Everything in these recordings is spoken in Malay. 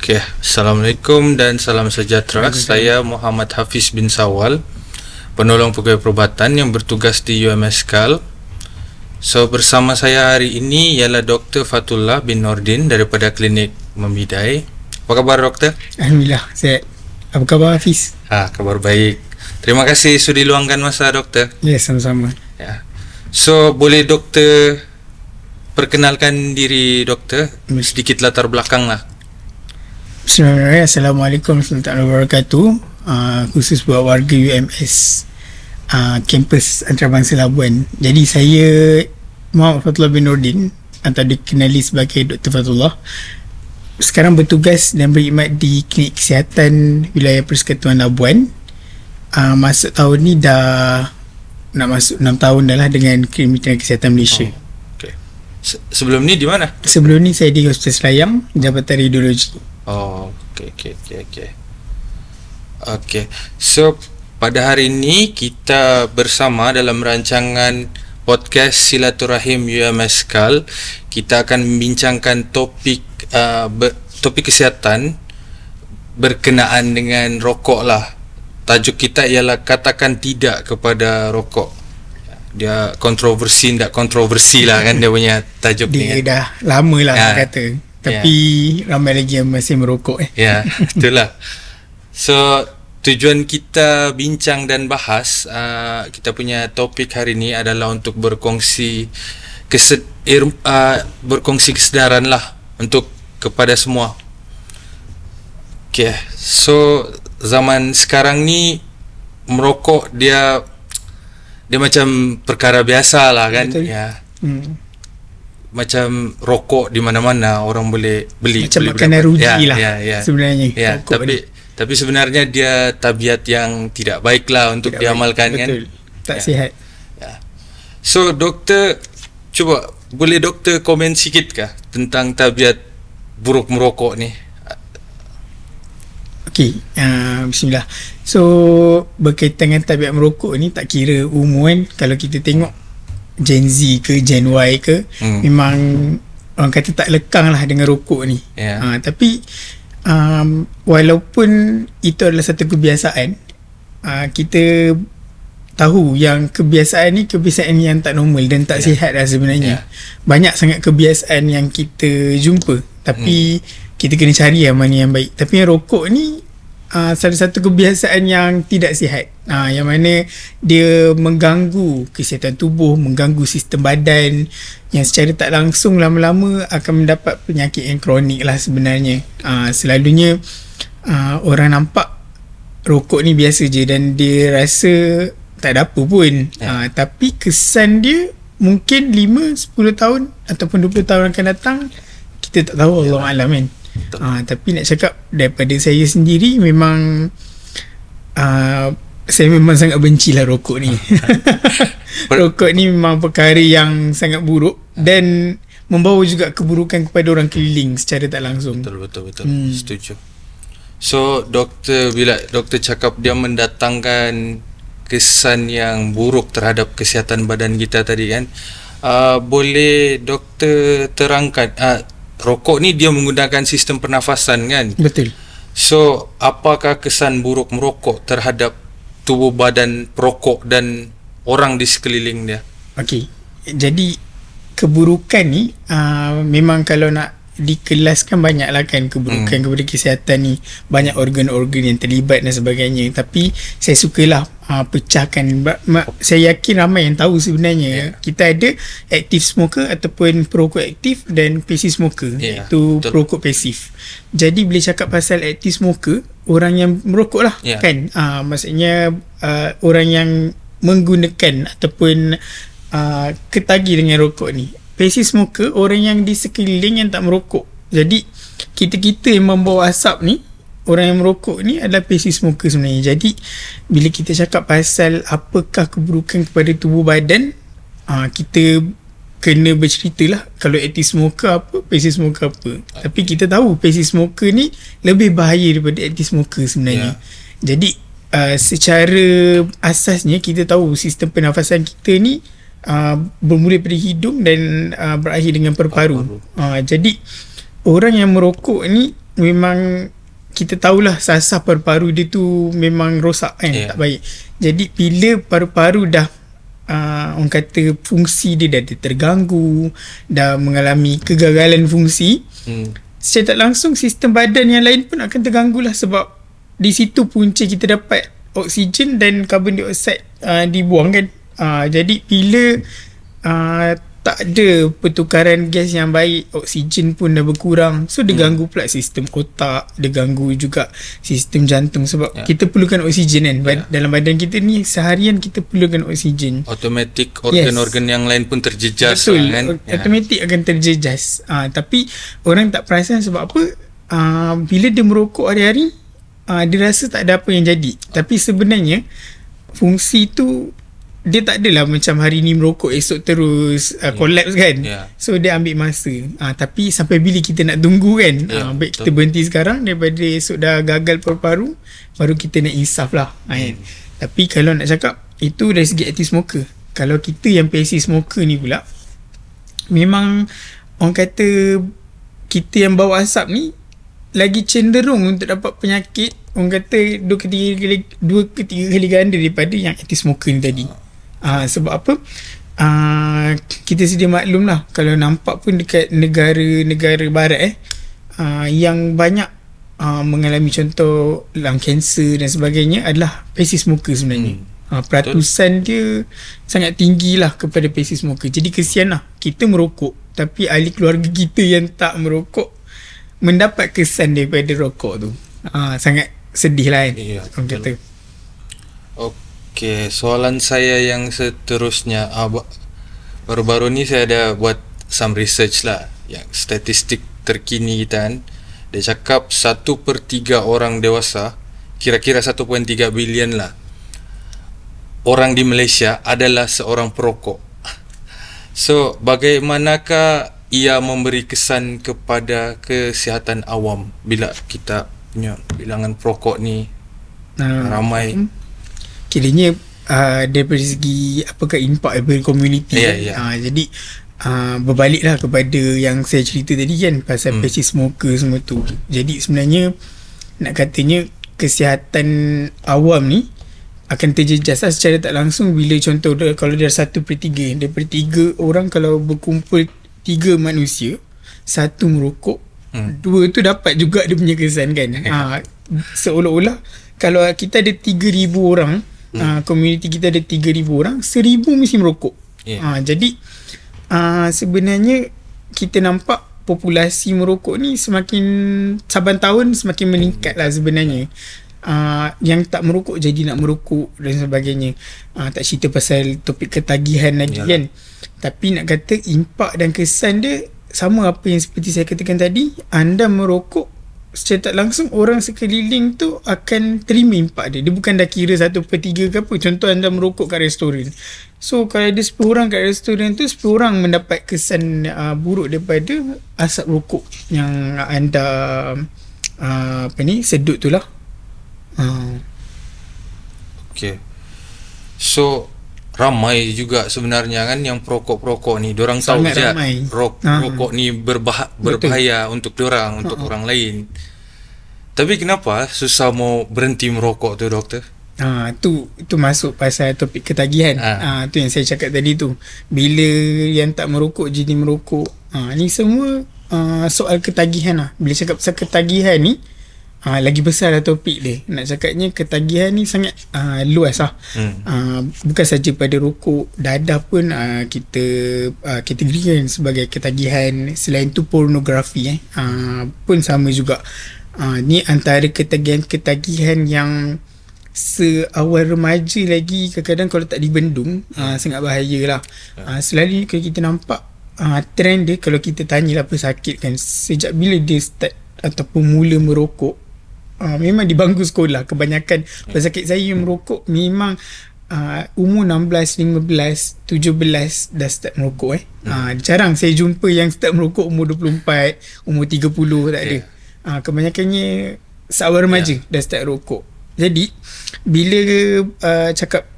Okey, Assalamualaikum dan salam sejahtera. Saya Muhammad Hafiz bin Sawal, penolong pegawai perubatan yang bertugas di UMS KAL. So, bersama saya hari ini ialah Dr. Fatullah bin Nordin daripada Klinik Memidai. Apa khabar, Doktor? Alhamdulillah, sihat. Apa khabar, Hafiz? Khabar baik. Terima kasih sudah diluangkan masa, Doktor. Ya, sama-sama. Ya. So, boleh Doktor perkenalkan diri Doktor, sedikit latar belakang lah. Bismillahirrahmanirrahim. Assalamualaikum warahmatullahi wabarakatuh. Khusus buat warga UMS kampus Antarabangsa Labuan. Jadi saya Muhammad Fatullah bin Nordin, atau dikenali sebagai Dr. Fatullah. Sekarang bertugas dan berkhidmat di Klinik Kesihatan Wilayah Persekutuan Labuan. Masuk tahun ni dah nak masuk 6 tahun dah lah dengan Klinik Kesihatan Malaysia. Okay. Sebelum ni di mana? Sebelum ni saya di Hospital Selayang, Jabatan Radiologi. Okay. So pada hari ini kita bersama dalam rancangan podcast Silaturahim UMS KAL. Kita akan membincangkan topik kesihatan berkenaan dengan rokok lah. Tajuk kita ialah katakan tidak kepada rokok. Dia kontroversi tak kontroversi lah kan dia punya tajuk dia ni. Dia dah lama lah kata. Tapi ramai lagi yang masih merokok. Ya, itulah. So tujuan kita bincang dan bahas kita punya topik hari ini adalah untuk berkongsi kesedaran lah untuk kepada semua. Okay, so zaman sekarang ni merokok dia macam perkara biasa lah kan. Betul. Ya. Macam rokok di mana-mana orang boleh beli. Macam boleh makanan rugi lah sebenarnya. Ya, tapi sebenarnya dia tabiat yang tidak baik lah untuk tidak diamalkan baik. kan. Betul. Tak sihat. Ya. So doktor, cuba boleh doktor komen sikit kah tentang tabiat buruk merokok ni? Okey, bismillah. So berkaitan dengan tabiat merokok ni, tak kira umur kan. Kalau kita tengok Gen Z ke Gen Y ke, memang orang kata tak lekang lah dengan rokok ni. Tapi walaupun itu adalah satu kebiasaan, kita tahu yang kebiasaan ni kebiasaan yang tak normal dan tak sihat lah sebenarnya. Banyak sangat kebiasaan yang kita jumpa, tapi kita kena cari yang mana yang baik. Tapi yang rokok ni salah satu kebiasaan yang tidak sihat, yang mana dia mengganggu kesihatan tubuh, mengganggu sistem badan, yang secara tak langsung lama-lama akan mendapat penyakit yang kronik lah sebenarnya. Selalunya orang nampak rokok ni biasa je dan dia rasa tak ada apa pun, tapi kesan dia mungkin 5-10 tahun ataupun 20 tahun akan datang, kita tak tahu. Allah Alam kan. Tapi nak cakap daripada saya sendiri, memang saya memang sangat benci lah rokok ni. Rokok ni memang perkara yang sangat buruk dan membawa juga keburukan kepada orang keliling secara tak langsung. Betul. Setuju. So doktor, bila doktor cakap dia mendatangkan kesan yang buruk terhadap kesihatan badan kita tadi kan, boleh doktor terangkan, rokok ni dia menggunakan sistem pernafasan kan? Betul. So apakah kesan buruk merokok terhadap tubuh badan perokok dan orang di sekeliling dia? Okey, jadi keburukan ni memang kalau nak dikelaskan banyak lah kan keburukan kepada kesihatan ni. Banyak organ-organ yang terlibat dan sebagainya. Tapi saya sukalah pecahkan. Saya yakin ramai yang tahu sebenarnya. Kita ada active smoker ataupun perokok aktif dan passive smoker, iaitu perokok pasif. Jadi bila cakap pasal active smoker, orang yang merokok lah kan, maksudnya orang yang menggunakan ataupun ketagi dengan rokok ni. Passive smoker, orang yang di sekeliling yang tak merokok. Jadi kita yang membawa asap ni, orang yang merokok ni adalah passive smoker sebenarnya. Jadi bila kita cakap pasal apakah keburukan kepada tubuh badan, kita kena bercerita lah kalau active smoker apa, passive smoker apa. Tapi kita tahu passive smoker ni lebih bahaya daripada active smoker sebenarnya. Jadi secara asasnya kita tahu sistem pernafasan kita ni bermula dari hidung dan berakhir dengan paru-paru. Jadi orang yang merokok ni memang kita tahulah sasar paru-paru dia tu memang rosak kan, tak baik. Jadi bila paru-paru dah orang kata fungsi dia dah terganggu, dah mengalami kegagalan fungsi, secara tak langsung sistem badan yang lain pun akan terganggu lah, sebab di situ punca kita dapat oksigen dan karbon dioksida dibuang kan. Jadi bila tak ada pertukaran gas yang baik, oksigen pun dah berkurang, so dia ganggu pula sistem otak, dia ganggu juga sistem jantung, sebab kita perlukan oksigen kan. Dalam badan kita ni seharian kita perlukan oksigen. Automatik organ-organ yang lain pun terjejas. Betul, kan. automatik akan terjejas. Tapi orang tak perasan sebab apa, bila dia merokok hari-hari, dia rasa tak ada apa yang jadi. Tapi sebenarnya fungsi tu dia tak adalah macam hari ni merokok, esok terus collapse kan. So dia ambil masa. Tapi sampai bila kita nak tunggu kan. Baik kita berhenti sekarang daripada esok dah gagal paru-paru, baru kita nak insaf lah. Tapi kalau nak cakap, itu dari segi active smoker. Kalau kita yang passive smoker ni pula, memang orang kata kita yang bawa asap ni lagi cenderung untuk dapat penyakit, orang kata 2 ke 3 kali ganda daripada yang active smoker ni tadi. Sebab apa? Kita sedia maklum lah, kalau nampak pun dekat negara-negara barat yang banyak mengalami contoh lung cancer dan sebagainya adalah passive smoker sebenarnya. Peratusan dia sangat tinggi lah kepada passive smoker. Jadi kesian lah, kita merokok tapi ahli keluarga kita yang tak merokok mendapat kesan daripada rokok tu. Sangat sedih lah kan. Orang kata. Okay, soalan saya yang seterusnya, baru-baru ni saya ada buat some research lah, yang statistik terkini kita kan. Dia cakap 1/3 orang dewasa, kira-kira 1.3 bilion lah, orang di Malaysia adalah seorang perokok. So bagaimanakah ia memberi kesan kepada kesihatan awam bila kita punya bilangan perokok ni ramai? Kiranya daripada segi apakah impak daripada komuniti. Jadi berbaliklah kepada yang saya cerita tadi kan, pasal passive smoker semua tu. Jadi sebenarnya nak katanya kesihatan awam ni akan terjejas secara tak langsung bila contoh kalau dia 1/3 daripada 3 orang, kalau berkumpul 3 manusia, 1 merokok, 2 tu dapat juga dia punya kesan kan. Seolah-olah kalau kita ada 3,000 orang, komuniti kita ada 3,000 orang, 1,000 mesti merokok. Jadi sebenarnya kita nampak populasi merokok ni semakin saban tahun semakin meningkat lah sebenarnya. Yang tak merokok jadi nak merokok dan sebagainya. Tak cerita pasal topik ketagihan lagi kan. Tapi nak kata impak dan kesan dia sama apa yang seperti saya katakan tadi. Anda merokok, secara tak langsung orang sekeliling tu akan terima impak dia. Dia bukan dah kira 1/3 ke apa. Contoh anda merokok kat restoran, so kalau ada 10 orang kat restoran tu, 10 orang mendapat kesan buruk daripada asap rokok yang anda sedut tu lah. Okay, so ramai juga sebenarnya kan yang perokok-perokok ni. Diorang tahu je rokok ni berbahaya untuk diorang, untuk orang lain. Tapi kenapa susah mau berhenti merokok tu, doktor? Tu masuk pasal topik ketagihan. Tu yang saya cakap tadi tu. Bila yang tak merokok jadi merokok. Ni semua soal ketagihan lah. Bila cakap pasal ketagihan ni, lagi besar lah topik dia. Nak cakapnya ketagihan ni sangat luas lah. Bukan saja pada rokok, dadah pun kita kategorikan sebagai ketagihan. Selain tu pornografi pun sama juga. Ni antara ketagihan yang seawal remaja lagi, kadang-kadang kalau tak dibendung sangat bahaya lah. Selalu kalau kita nampak trend dia, kalau kita tanyalah pesakit kan, sejak bila dia start ataupun mula merokok, memang di bangku sekolah kebanyakan pesakit saya yang merokok memang umur 16, 15, 17 dah start merokok. Jarang saya jumpa yang start merokok umur 24, umur 30, tak ada. Kebanyakannya seawal remaja dah start rokok. Jadi bila cakap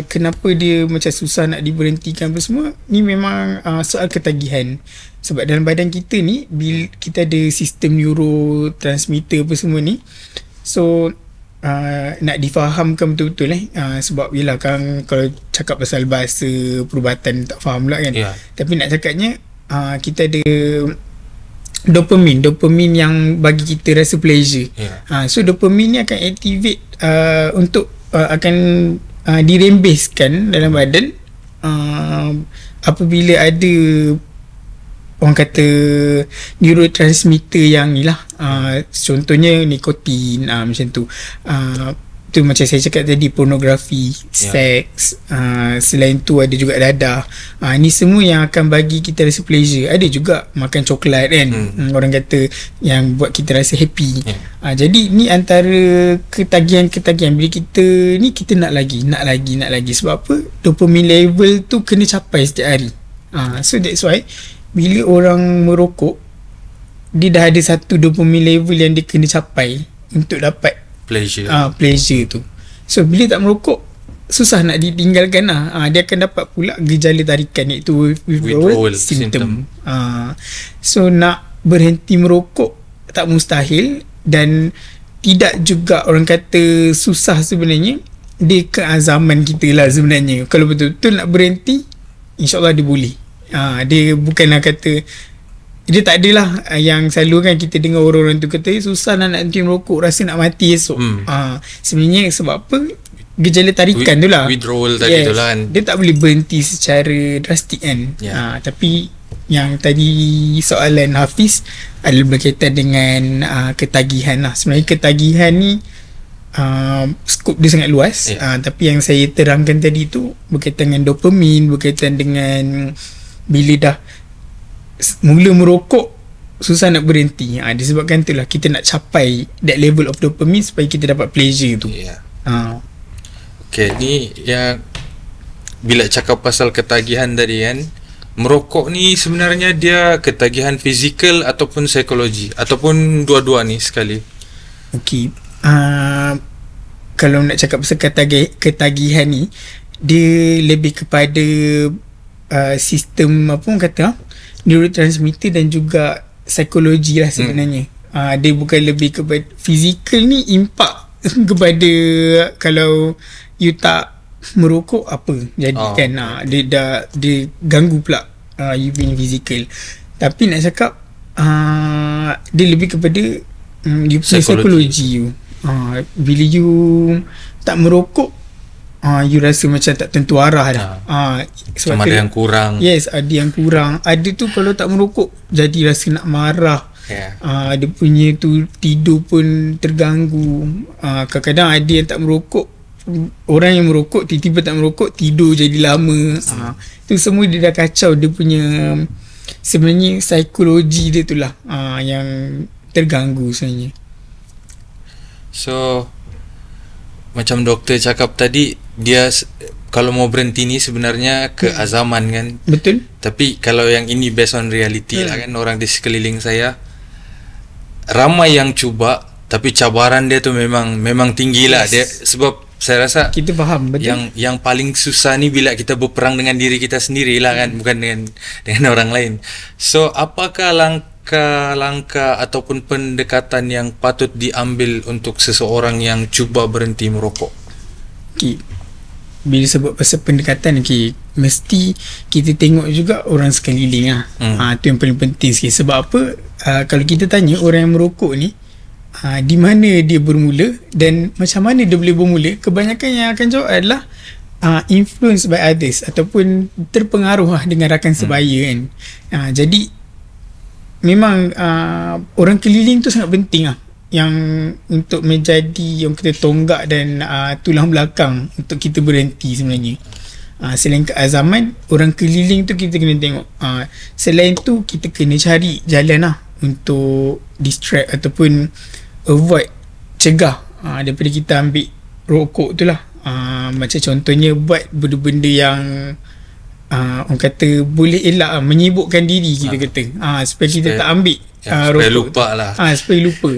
kenapa dia macam susah nak diberhentikan apa semua, ni memang soal ketagihan. Sebab dalam badan kita ni, bila kita ada sistem neurotransmitter apa semua ni, so nak difahamkan betul-betul sebab yelah kan kalau cakap pasal bahasa perubatan tak faham pula kan. Tapi nak cakapnya kita ada dopamin yang bagi kita rasa pleasure. So dopamin ni akan activate untuk akan dirembeskan dalam badan apabila ada orang kata neurotransmitter yang ni lah, contohnya nikotin, macam tu. Tu macam saya cakap tadi, pornografi, seks, selain tu ada juga dadah. Ni semua yang akan bagi kita rasa pleasure. Ada juga makan coklat kan, orang kata yang buat kita rasa happy. Jadi ni antara ketagihan-ketagihan bila kita nak lagi. Sebab apa? Dopamine level tu kena capai setiap hari. So that's why bila orang merokok, dia dah ada satu dopamine level yang dia kena capai untuk dapat pleasure tu. So bila tak merokok, susah nak ditinggalkan lah. Dia akan dapat pula gejala tarikan, iaitu withdrawal symptom. So nak berhenti merokok tak mustahil, dan tidak juga orang kata susah sebenarnya. Dia keazaman kita lah sebenarnya. Kalau betul-betul nak berhenti, InsyaAllah dia boleh. Dia bukanlah kata, dia tak adalah yang selalu kan kita dengar orang-orang tu kata susah nak henti merokok, rasa nak mati esok. Sebenarnya sebab apa? Gejala tarikan tu lah, withdrawal tadi tu lah kan. Dia tak boleh berhenti secara drastik kan. Tapi yang tadi soalan Hafiz adalah berkaitan dengan ketagihan lah. Sebenarnya ketagihan ni skop dia sangat luas. Tapi yang saya terangkan tadi tu berkaitan dengan dopamin, berkaitan dengan bila dah mula merokok susah nak berhenti. Disebabkan itulah kita nak capai that level of dopamine supaya kita dapat pleasure tu. Okay, ni yang bila cakap pasal ketagihan tadi kan, merokok ni sebenarnya dia ketagihan fizikal ataupun psikologi, ataupun dua-dua ni sekali? Okay, kalau nak cakap pasal ketagihan ni, dia lebih kepada sistem apa orang kata neurotransmitter dan juga psikologi lah sebenarnya. Dia bukan lebih kepada fizikal ni, impact kepada kalau you tak merokok apa jadi kan. Dia ganggu pula you punya fizikal. Tapi nak cakap dia lebih kepada you punya psikologi you. Bila you tak merokok, you rasa macam tak tentu arah dah. Sebab ada yang kurang. Yes, ada yang kurang. Ada tu kalau tak merokok jadi rasa nak marah. Dia punya tu tidur pun terganggu. Kadang-kadang ada yang tak merokok, orang yang merokok tiba-tiba tak merokok, tidur jadi lama. Tu semua dia dah kacau. Dia punya sebenarnya psikologi dia tu lah yang terganggu sebenarnya. So macam doktor cakap tadi, dia kalau mau berhenti ni sebenarnya keazaman kan. Betul. Tapi kalau yang ini based on reality lah kan, orang di sekeliling saya ramai yang cuba, tapi cabaran dia tu memang tinggi lah. Dia sebab saya rasa kita faham betul. Yang paling susah ni bila kita berperang dengan diri kita sendiri lah kan, bukan dengan orang lain. So apakah langkah ataupun pendekatan yang patut diambil untuk seseorang yang cuba berhenti merokok? Bila sebut pasal pendekatan, mesti kita tengok juga orang sekeliling lah. Itu yang paling penting sikit. Sebab apa? Kalau kita tanya orang yang merokok ni, di mana dia bermula dan macam mana dia boleh bermula, kebanyakan yang akan jawab adalah influenced by others ataupun terpengaruh lah dengan rakan sebaya kan. Jadi memang orang keliling tu sangat penting lah, yang untuk menjadi yang kita tonggak dan tulang belakang untuk kita berhenti sebenarnya. Selain keazaman, orang keliling tu kita kena tengok. Selain tu kita kena cari jalan lah untuk distract ataupun avoid, cegah daripada kita ambil rokok tu lah. Macam contohnya buat benda-benda yang orang kata boleh elak lah, menyibukkan diri kita kata, supaya kita tak ambil supaya lupa tu lah, supaya lupa.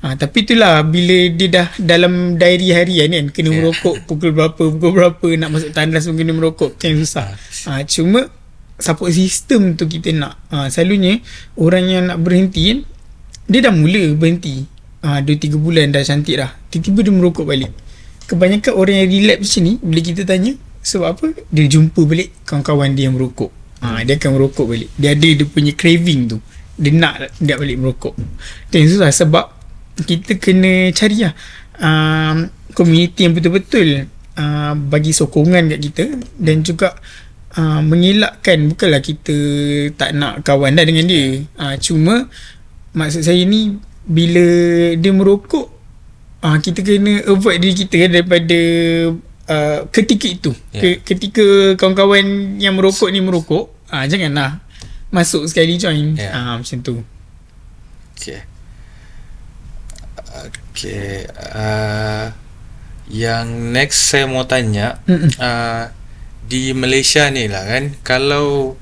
Tapi itulah bila dia dah dalam diary harian kan, kena merokok pukul berapa, nak masuk tandas pun kena merokok, yang susah. Cuma support system tu kita nak. Selalunya orang yang nak berhenti kan, dia dah mula berhenti 2-3 bulan dah cantik dah, tiba-tiba dia merokok balik. Kebanyakan orang yang relapse macam ni, bila kita tanya sebab apa, dia jumpa balik kawan-kawan dia yang merokok. Dia akan merokok balik, dia ada dia punya craving tu, dia nak balik merokok. Dan susah sebab kita kena cari lah community yang betul-betul bagi sokongan kat kita, dan juga mengelakkan, bukanlah kita tak nak kawan dah dengan dia, cuma maksud saya ni, bila dia merokok, kita kena avoid diri kita daripada ketika itu. Ketika kawan-kawan yang merokok ni merokok, janganlah masuk sekali join. Macam tu. Okay. Yang next saya mau tanya, di Malaysia ni lah kan, kalau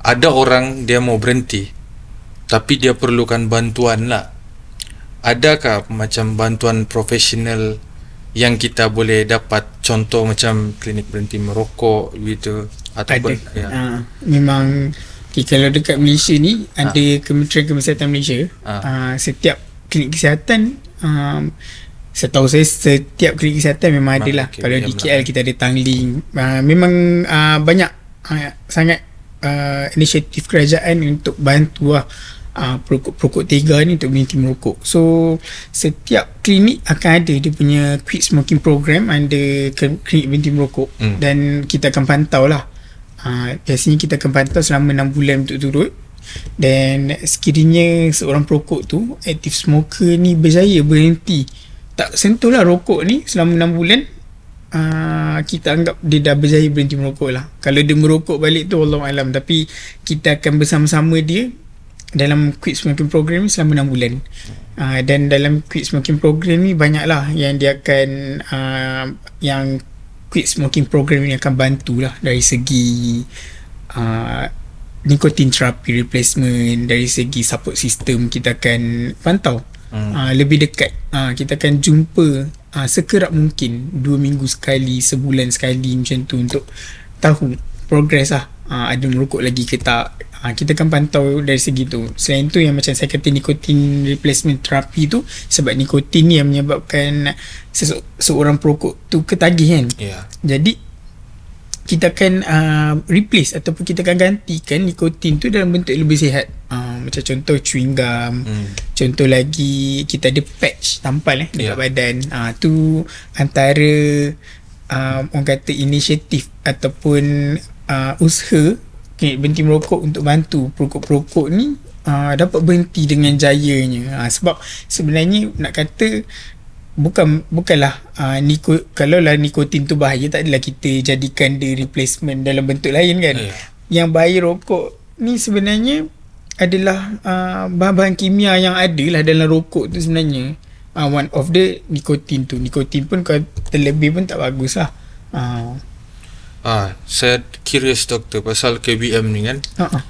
ada orang dia mau berhenti tapi dia perlukan bantuan lah, adakah macam bantuan profesional yang kita boleh dapat, contoh macam klinik berhenti merokok gitu, ataupun memang kalau dekat Malaysia ni ada Kementerian Kesihatan Malaysia. Setiap klinik kesihatan, setahu saya setiap klinik kesihatan memang ada lah. Kalau di KL kita ada Tangling. Memang banyak sangat inisiatif kerajaan untuk bantu lah perokok tega ni untuk berhenti merokok. So setiap klinik akan ada dia punya quit smoking program, ada klinik berhenti merokok. Dan kita akan pantau lah. Biasanya kita akan pantau selama 6 bulan berturut-turut. Dan sekiranya seorang perokok tu, active smoker ni, berjaya berhenti, tak sentuh lah rokok ni selama 6 bulan, kita anggap dia dah berjaya berhenti merokok lah. Kalau dia merokok balik tu Wallahualam, tapi kita akan bersama-sama dia dalam quit smoking program ni selama 6 bulan. Dan dalam quit smoking program ni banyaklah yang dia akan yang quit smoking program ni akan bantulah dari segi nicotine therapy replacement, dari segi support system kita akan pantau lebih dekat. Kita akan jumpa sekerap mungkin 2 minggu sekali, sebulan sekali macam tu, untuk tahu progress lah, ada merokok lagi ke tak. Kita akan pantau dari segi tu. Selain tu, yang macam saya kata nicotine replacement therapy tu, sebab nikotin ni yang menyebabkan seorang perokok tu ketagih kan. Jadi kita akan replace ataupun kita akan gantikan nikotin tu dalam bentuk lebih sihat. Macam contoh chewing gum, contoh lagi kita ada patch tampal dekat badan. Tu antara orang kata inisiatif ataupun usaha berhenti merokok untuk bantu perokok-perokok ni dapat berhenti dengan jayanya. Sebab sebenarnya nak kata bukanlah kalaulah nikotin tu bahaya, tak adalah kita jadikan dia replacement dalam bentuk lain kan. Yang bahaya rokok ni sebenarnya adalah bahan-bahan kimia yang ada lah dalam rokok tu sebenarnya. One of the nikotin tu. Nikotin pun kalau terlebih pun tak bagus lah. Saya curious doktor pasal KBM ni kan.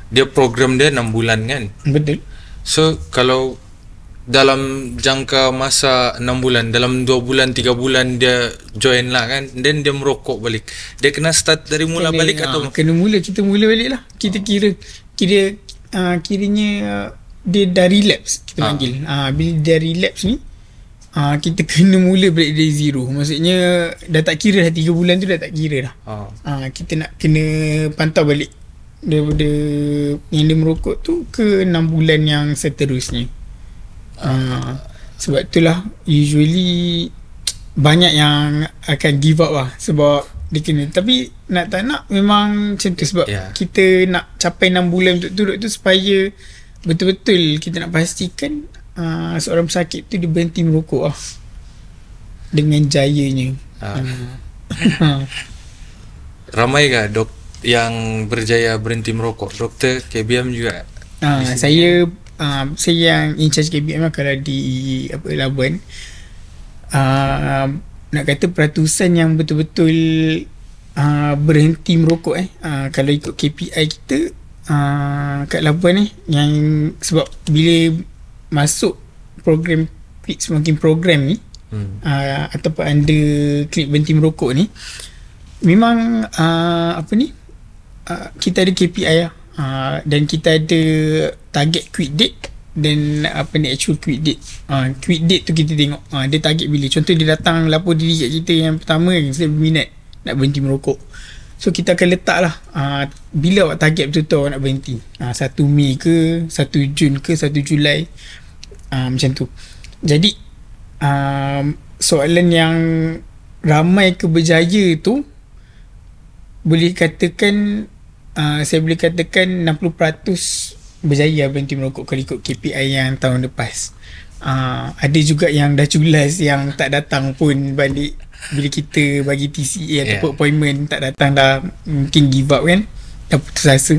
Dia program dia 6 bulan kan. Betul. So kalau dalam jangka masa 6 bulan, dalam 2 bulan 3 bulan dia join lah kan, then dia merokok balik, dia kena start dari mula balik atau kita mula balik lah. Kita kiranya dia dah relapse, kita panggil. Bila dia relapse ni, kita kena mula balik dari zero. Maksudnya dah tak kira dah 3 bulan tu, dah tak kira dah. Kita nak kena pantau balik daripada yang dia merokok tu ke 6 bulan yang seterusnya. Sebab itulah usually banyak yang akan give up lah, sebab dia kena. Tapi nak tak nak memang macam tu, sebab kita nak capai 6 bulan turut tu supaya betul-betul kita nak pastikan seorang pesakit tu dia berhenti merokok dengan jayanya. Ramai ke yang berjaya berhenti merokok? Doktor KBM juga? Saya yang in charge KBM lah kalau di Labuan. Nak kata peratusan yang betul-betul berhenti merokok kalau ikut KPI kita kat Labuan yang sebab bila masuk program quit smoking program ni ataupun under klinik berhenti merokok ni, memang kita ada KPI lah. Dan kita ada target quit date dan actual quit date. Quit date tu kita tengok dia target bila. Contoh dia datang lapor diri kat kita yang pertama kan, saya berminat nak berhenti merokok. So kita akan letak lah bila awak target betul-betul awak nak berhenti. 1 Mei ke, 1 Jun ke, 1 Julai, macam tu. Jadi soalan yang ramai ke berjaya tu, boleh katakan saya boleh katakan 60% berjaya berhenti merokok kalau ikut KPI yang tahun lepas. Ada juga yang dah culas yang tak datang pun balik bila kita bagi TCA ataupun appointment, tak datang dah, mungkin give up kan, dah putus asa.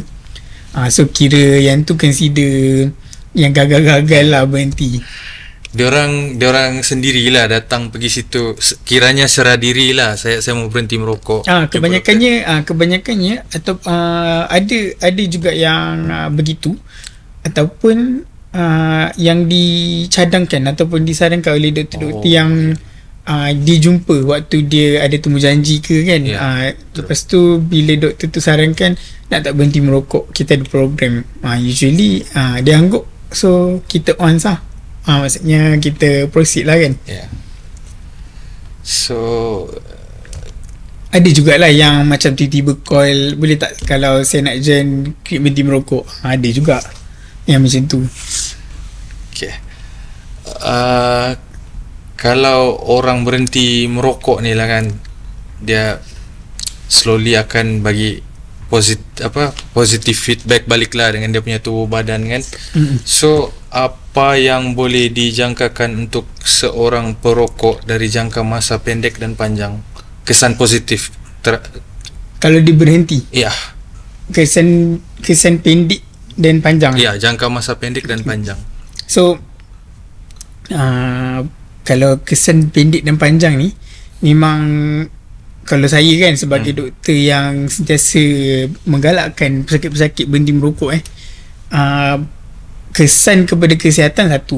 So kira yang tu consider yang gagal-gagal lah berhenti. Diorang sendirilah datang pergi situ, kiranya serah dirilah saya mau berhenti merokok. Kebanyakannya atau ada juga yang begitu, ataupun yang dicadangkan ataupun disarankan oleh doktor-doktor yang dia jumpa waktu dia ada temu janji ke kan. Lepas tu bila doktor tu sarankan nak tak berhenti merokok, kita ada program, usually dia anggap, so kita on sah. Maksudnya kita proceed lah kan. So ada jugalah yang macam tiba-tiba call, boleh tak kalau saya nak join quit berhenti merokok. Ada juga yang macam tu. Okay. Kalau orang berhenti merokok ni lah kan, dia slowly akan bagi positive feedback balik lah dengan dia punya tubuh badan kan. So apa yang boleh dijangkakan untuk seorang perokok dari jangka masa pendek dan panjang, kesan positif kalau dia berhenti? Kesan pendek dan panjang. Jangka masa pendek dan panjang. So kalau kesan pendek dan panjang ni, memang kalau saya kan sebagai doktor yang sentiasa menggalakkan pesakit-pesakit berhenti merokok, kesan kepada kesihatan satu,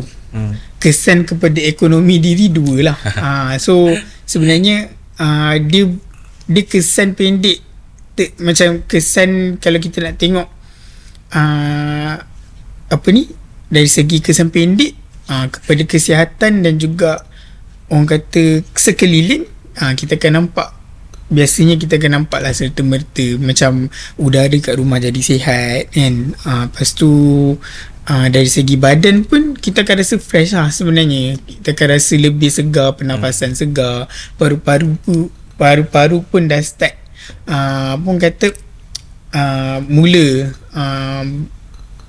kesan kepada ekonomi diri dua lah. So sebenarnya dia kesan pendek, macam kesan kalau kita nak tengok dari segi kesan pendek kepada kesihatan dan juga orang kata sekeliling, kita akan nampak, biasanya kita akan nampak lah serta-merta macam udara kat rumah jadi sihat kan. Lepas tu dari segi badan pun kita akan rasa fresh lah sebenarnya. Kita akan rasa lebih segar, pernafasan segar, paru-paru pun dah start pun kata mula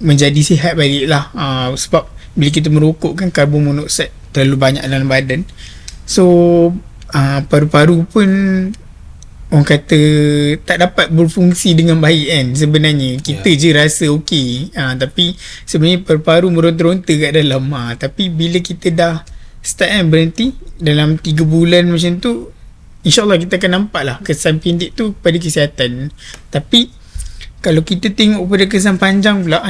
menjadi sihat balik lah. Sebab bila kita merokok kan, karbon monoksida terlalu banyak dalam badan. So paru-paru pun orang kata tak dapat berfungsi dengan baik kan. Sebenarnya kita je rasa okey, tapi sebenarnya paru-paru meronta-ronta kat dalam. Tapi bila kita dah start kan berhenti dalam 3 bulan macam tu, InsyaAllah kita akan nampak lah kesan pendek tu pada kesihatan. Tapi kalau kita tengok pada kesan panjang pula,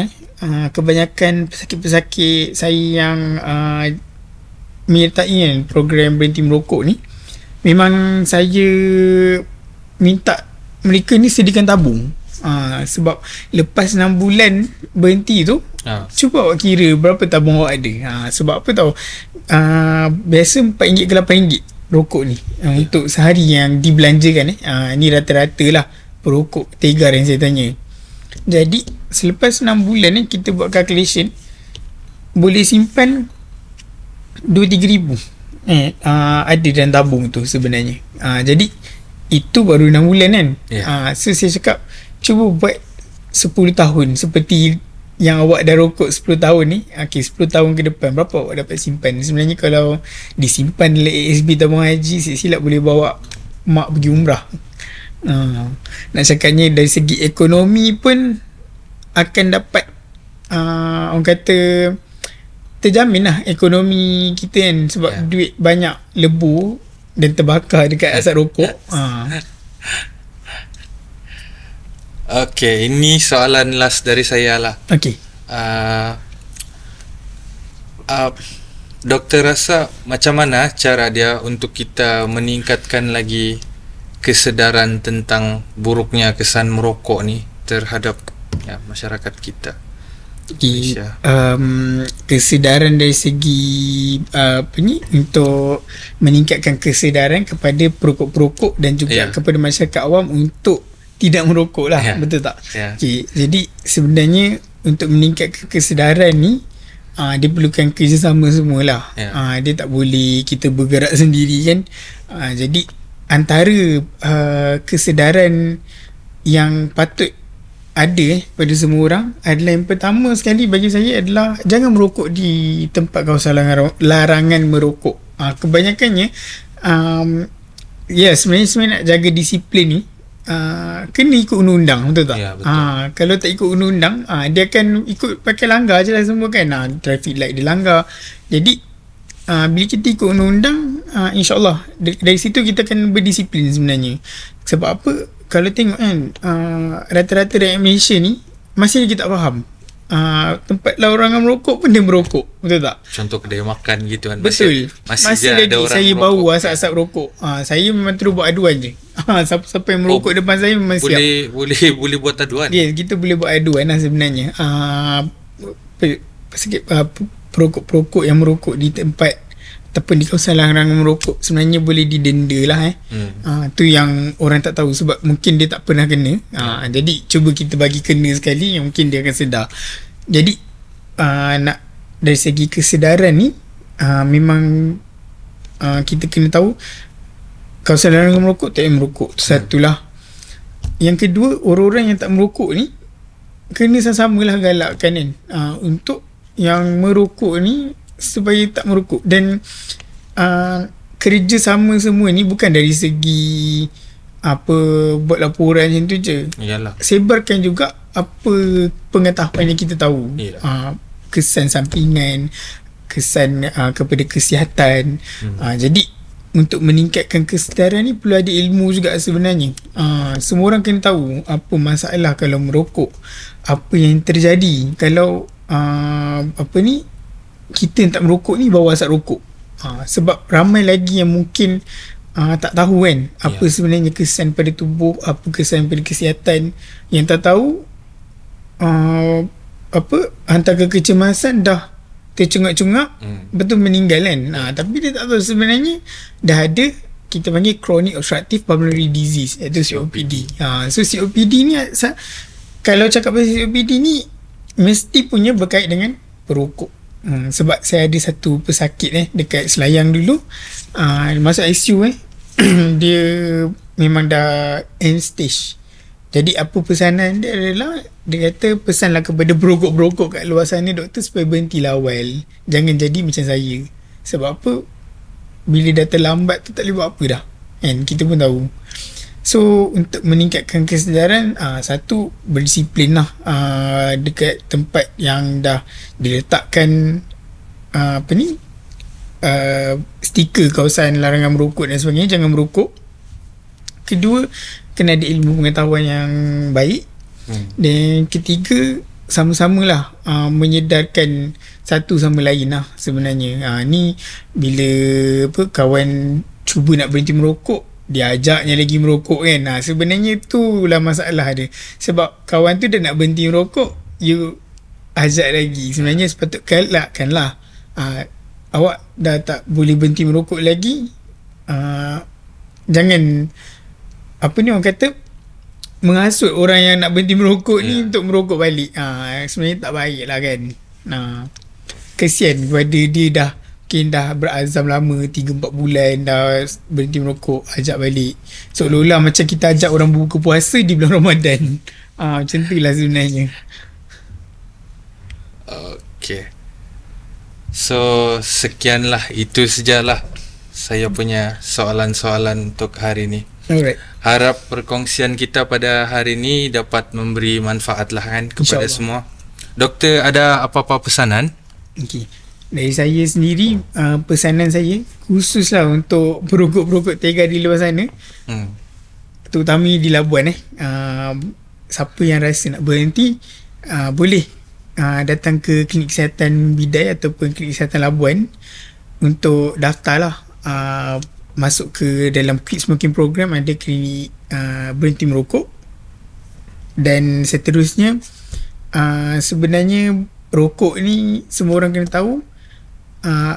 kebanyakan pesakit-pesakit saya yang menyertai kan program berhenti merokok ni, memang saya minta mereka ni sediakan tabung. Sebab lepas 6 bulan berhenti tu, cuba awak kira berapa tabung awak ada. Sebab apa tahu, biasa RM4 ke RM8 rokok ni untuk sehari yang dibelanjakan. Ni rata-rata lah perokok tegar yang saya tanya. Jadi selepas 6 bulan ni, kita buat calculation, boleh simpan 2-3 ribu ada dalam tabung tu sebenarnya. Jadi itu baru 6 bulan kan. So saya cakap cuba buat 10 tahun seperti yang awak dah rokok 10 tahun ni. 10 tahun ke depan berapa awak dapat simpan. Sebenarnya kalau disimpan dalam ASB tabung haji, silap boleh bawa mak pergi umrah. Nak cakapnya dari segi ekonomi pun akan dapat orang kata terjamin lah ekonomi kita kan. Sebab duit banyak lebu dan terbakar dekat asap rokok. Okay, ini soalan last dari saya lah. Okay. Doktor rasa macam mana cara dia untuk kita meningkatkan lagi kesedaran tentang buruknya kesan merokok ni terhadap masyarakat kita Jadi, Malaysia. kesedaran dari segi untuk meningkatkan kesedaran kepada perokok-perokok dan juga kepada masyarakat awam untuk tidak merokok lah, betul tak? Okay, jadi sebenarnya untuk meningkatkan kesedaran ni diperlukan kerjasama semualah. Dia tak boleh kita bergerak sendiri kan. Jadi antara kesedaran yang patut ada pada semua orang adalah, yang pertama sekali bagi saya adalah jangan merokok di tempat kawasan larangan merokok. Kebanyakannya sebenarnya nak jaga disiplin ni kena ikut undang-undang, betul tak? Betul. Kalau tak ikut undang-undang dia akan ikut pakai langgar je lah semua kan. Traffic light dia langgar. Jadi bila kita ikut undang-undang, insyaAllah dari situ kita akan berdisiplin sebenarnya. Sebab apa? Kalau tengok kan rata-rata rakyat Malaysia ni masih lagi tak faham tempat larangan merokok pun dia merokok, betul tak? Contoh kedai makan gitu kan. Betul. Masih lagi saya bau asap-asap rokok. Saya memang terus buat aduan je. Siapa yang merokok depan saya memang siap. Boleh buat aduan. Kita boleh buat aduan lah sebenarnya. Perokok-perokok yang merokok di tempat ataupun di kawasan larangan merokok sebenarnya boleh didenda lah. Tu yang orang tak tahu sebab mungkin dia tak pernah kena. Jadi cuba kita bagi kena sekali, yang mungkin dia akan sedar. Jadi nak dari segi kesedaran ni memang kita kena tahu kawasan larangan merokok tak payah merokok. Itu satulah. Yang kedua, orang-orang yang tak merokok ni kena sama-samalah galakkan kan untuk yang merokok ni supaya tak merokok. Dan kerjasama semua ni bukan dari segi buat laporan macam tu je. Yalah. Sebarkan juga apa pengetahuan yang kita tahu. Kesan sampingan, kesan kepada kesihatan. Jadi untuk meningkatkan kesedaran ni perlu ada ilmu juga sebenarnya. Semua orang kena tahu apa masalah kalau merokok, apa yang terjadi kalau kita yang tak merokok ni bawa asap rokok. Sebab ramai lagi yang mungkin tak tahu kan apa sebenarnya kesan pada tubuh, apa kesan pada kesihatan. Yang tak tahu hantar ke kecemasan dah tercungak-cungak betul meninggal kan. Tapi dia tak tahu sebenarnya dah ada kita panggil chronic obstructive pulmonary disease, iaitu COPD. So COPD ni kalau cakap pasal COPD ni mesti punya berkait dengan perokok. Sebab saya ada satu pesakit dekat Selayang dulu, masuk ICU dia memang dah end stage. Jadi apa pesanan dia adalah, dia kata pesanlah kepada berokok-berokok kat luar sana doktor supaya berhentilah awal, jangan jadi macam saya. Sebab apa, bila dah terlambat tu tak boleh buat apa dah kan, kita pun tahu. So untuk meningkatkan kesedaran, satu, berdisiplin lah dekat tempat yang dah diletakkan stiker kawasan larangan merokok dan sebagainya, jangan merokok. Kedua, kena ada ilmu pengetahuan yang baik. Dan ketiga, sama-samalah menyedarkan satu sama lain lah sebenarnya. Ni bila kawan cuba nak berhenti merokok, dia ajaknya lagi merokok kan. Sebenarnya itulah masalah dia. Sebab kawan tu dah nak berhenti merokok, you ajak lagi. Sebenarnya sepatutnya kanlah awak dah tak boleh berhenti merokok lagi, jangan orang kata menghasut orang yang nak berhenti merokok ni untuk merokok balik. Sebenarnya tak baik lah kan. Kesian kepada dia, dah berazam lama 3-4 bulan dah berhenti merokok, ajak balik seolah-olah macam kita ajak orang berbuka puasa di bulan Ramadan. Macam tu lah sebenarnya. Okay, so sekianlah, itu sajalah saya punya soalan-soalan untuk hari ni. Alright. Harap perkongsian kita pada hari ni dapat memberi manfaat lah kan kepada semua. Doktor, ada apa-apa pesanan? Okay, dari saya sendiri, pesanan saya khususlah untuk perokok-perokok tega di luar sana, terutama di Labuan siapa yang rasa nak berhenti, boleh datang ke klinik kesihatan Bidai ataupun klinik kesihatan Labuan untuk daftar lah, masuk ke dalam Quit Smoking Program. Ada klinik berhenti merokok. Dan seterusnya, sebenarnya rokok ni semua orang kena tahu,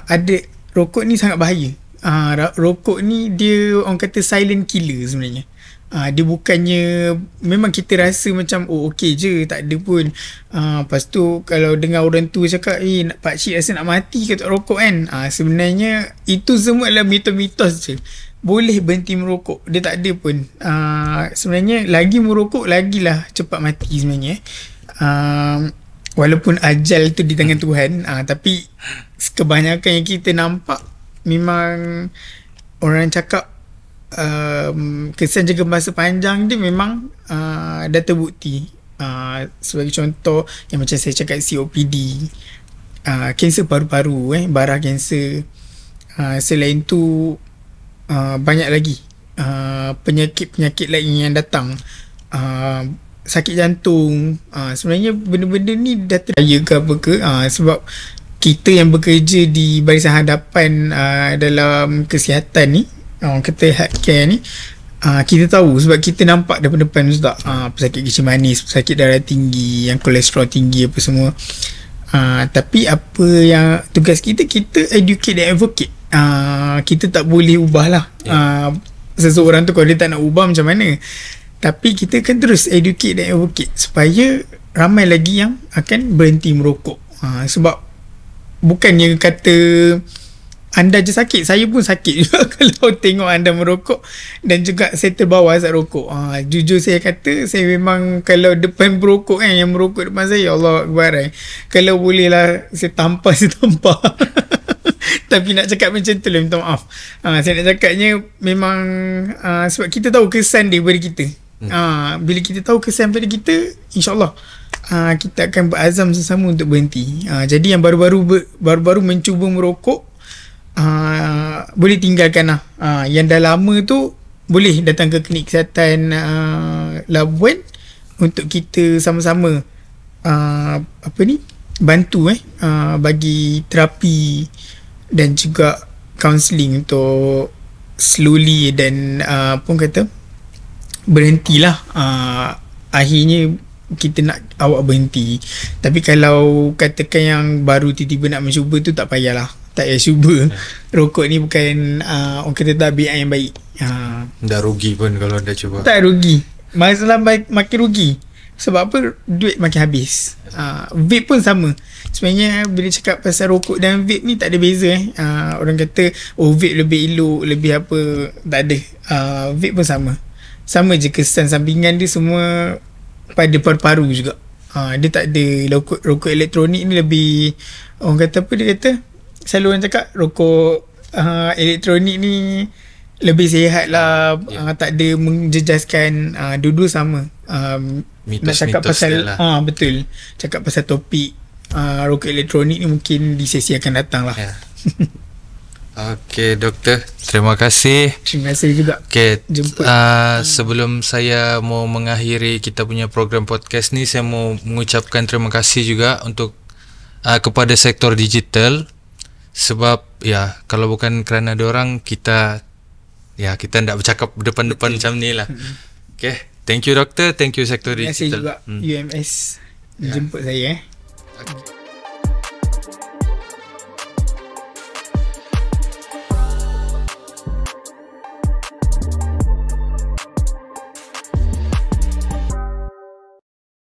ada rokok ni sangat bahaya. Rokok ni dia orang kata silent killer sebenarnya. Dia bukannya, memang kita rasa macam okey je, tak ada pun. Lepas tu kalau dengar orang tua cakap pakcik rasa nak mati ke tak rokok kan, sebenarnya itu semua adalah mitos-mitos je. Boleh berhenti merokok, dia tak ada pun. Sebenarnya lagi merokok lagilah cepat mati sebenarnya. Walaupun ajal tu di tangan Tuhan, tapi kebanyakan yang kita nampak memang orang cakap kesan jaga masa panjang dia memang dah terbukti. Sebagai contoh yang macam saya cakap, COPD, kanser paru-paru, bara kanser. Selain tu banyak lagi penyakit-penyakit lain yang datang, sakit jantung. Sebenarnya benda-benda ni dah terjaya ke apa ke, sebab kita yang bekerja di barisan hadapan dalam kesihatan ni, orang kata healthcare ni, kita tahu sebab kita nampak depan-depan Ustaz, pesakit kencing manis, pesakit darah tinggi, yang kolesterol tinggi apa semua. Tapi apa yang tugas kita educate dan advocate. Kita tak boleh ubah lah seseorang tu kalau dia tak nak ubah macam mana. Tapi kita kan terus educate dan advocate supaya ramai lagi yang akan berhenti merokok. Sebab bukannya kata anda je sakit, saya pun sakit juga kalau tengok anda merokok, dan juga saya terbawa asap rokok. Jujur saya kata, saya memang kalau depan merokok kan, yang merokok depan saya, Allah Akbar, kalau boleh lah saya tampar. Tapi nak cakap macam tu lah, minta maaf. Saya nak cakapnya memang sebab kita tahu kesan dia pada kita. Bila kita tahu kesan pada kita, InsyaAllah kita akan berazam sesama untuk berhenti. Jadi yang baru-baru mencuba merokok, boleh tinggalkan lah. Yang dah lama tu boleh datang ke klinik kesihatan Labuan untuk kita sama-sama bantu bagi terapi dan juga kaunseling untuk slowly dan berhentilah. Akhirnya kita nak awak berhenti. Tapi kalau katakan yang baru tiba-tiba nak mencuba tu, tak payahlah, tak payah cuba. Rokok ni bukan orang kata tabiat yang baik. Dah rugi pun kalau dah cuba. Tak rugi, masalah makin rugi. Sebab apa? Duit makin habis. Vape pun sama. Sebenarnya bila cakap pasal rokok dan vape ni tak ada beza. Orang kata vape lebih elok, lebih apa, tak ada. Vape pun sama je, kesan sampingan dia semua pada paru-paru juga. Dia tak ada. Rokok elektronik ni lebih, orang kata apa, dia kata, selalu orang cakap rokok elektronik ni lebih sihat lah, tak ada menjejaskan. Dua-dua sama. Nak cakap pasal betul, cakap pasal topik rokok elektronik ni mungkin di sesi akan datang lah. Okey doktor, terima kasih. Terima kasih juga. Okey, sebelum saya mau mengakhiri kita punya program podcast ni, saya mau mengucapkan terima kasih juga untuk kepada sektor digital, sebab kalau bukan kerana diorang kita tidak bercakap depan-depan macam ni lah. Okey, thank you doktor, thank you sektor digital. Terima kasih juga UMS menjemput saya. Okay.